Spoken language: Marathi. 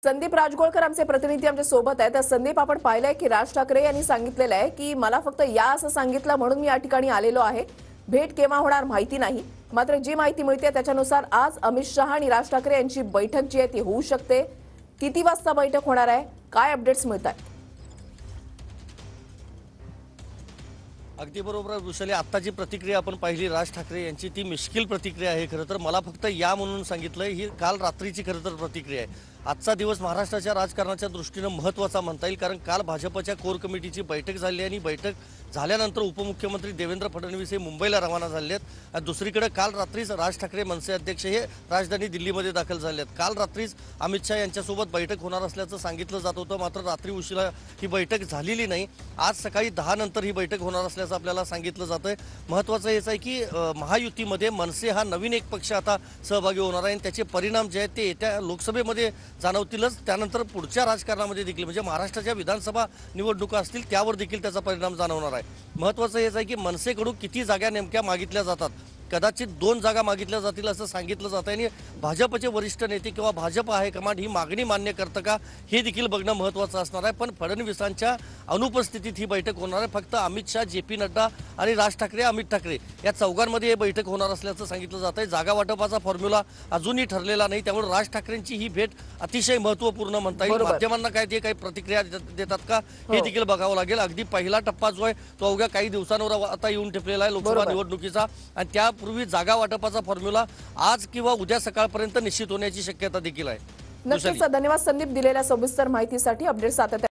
संदीप राजगोळकर आमचे प्रतिनिधी आमच्या सोबत आहेत। तर संदीप, आपण पाहिलंय की राज ठाकरे यांनी सांगितलेलं आहे की मला फक्त या असं सांगितलं म्हणून मी या ठिकाणी आलेलो आहे। भेट केव्हा होणार माहिती नाही, मात्र जी माहिती मिळते त्याच्यानुसार आज अमित शहा आणि राज ठाकरे यांची बैठक जी आहे ती होऊ शकते। किती वाजता बैठक होणार आहे, काय अपडेट्स मिळतात? अगदी बरोबर वृषाली, आता जी प्रतिक्रिया आपण पाहिली राज ठाकरे यांची ती मिश्किल प्रतिक्रिया आहे। खरं तर मला फक्त या म्हणून सांगितलंय, ही काल रात्रीची खरं तर प्रतिक्रिया आहे। आजचा दिवस महाराष्ट्राच्या राजकारणाच्या दृष्टीनं महत्त्वाचा म्हणता येईल, कारण काल भाजपच्या कोर कमिटीची बैठक झाली आणि बैठक झाल्यानंतर उपमुख्यमंत्री देवेंद्र फडणवीस हे मुंबईला रवाना झाले आहेत आणि दुसरीकडे काल रात्रीच राज ठाकरे मनसे अध्यक्ष हे राजधानी दिल्लीमध्ये दाखल झाले आहेत। काल रात्रीच अमित शहा यांच्यासोबत बैठक होणार असल्याचं सांगितलं जात होतं, मात्र रात्री उशिरा ही बैठक झालेली नाही। आज सकाळी 10 नंतर ही बैठक होणार असल्याचं आपल्याला सांगितलं जातंय। महत्त्वाचं हेच आहे की महायुतीमध्ये मनसे हा नवीन एक पक्ष आता सहभागी होणार आहे आणि त्याचे परिणाम जे आहेत ते येत्या लोकसभेमध्ये जाणवतीलच, त्यानंतर पुढच्या राजकारणामध्ये देखील म्हणजे महाराष्ट्राच्या विधानसभा निवडणुका असतील त्यावर देखील त्याचा परिणाम जाणवणार आहे। महत्त्वाचं हेच आहे की मनसेकडून किती जागा नेमक्या मागितल्या जातात, कदाचित 2 जागा मागितल्या जातील असं सांगितलं जात आहे आणि भाजपचे वरिष्ठ नेते किंवा भाजप हायकमांड ही मागणी मान्य करतं का हे देखील बघणं महत्त्वाचं असणार आहे। पण फडणवीसांच्या अनुपस्थितीत ही बैठक होणार आहे। फक्त अमित शहा, जे.पी. नड्डा आणि राज ठाकरे, अमित ठाकरे या चौघांमध्ये ही बैठक होणार असल्याचं सांगितलं जात आहे। जागा वाटपाचा फॉर्म्युला अजूनही ठरलेला नाही, त्यामुळे राज ठाकरेंची ही भेट अतिशय महत्त्वपूर्ण म्हणता येईल। माध्यमांना काय ते काही प्रतिक्रिया देतात का हे देखील बघावं लागेल। अगदी पहिला टप्पा जो आहे तो अवघ्या काही दिवसांवर आता येऊन ठेपलेला आहे लोकसभा निवडणुकीचा, आणि त्यापूर्वी जागा वाटपाचा फॉर्म्युला आज किंवा उद्या सकाळपर्यंत निश्चित होण्याची शक्यता देखील आहे। नक्कीच धन्यवाद संदीप, दिलेल्या सविस्तर माहितीसाठी। अपडेट सातत्याने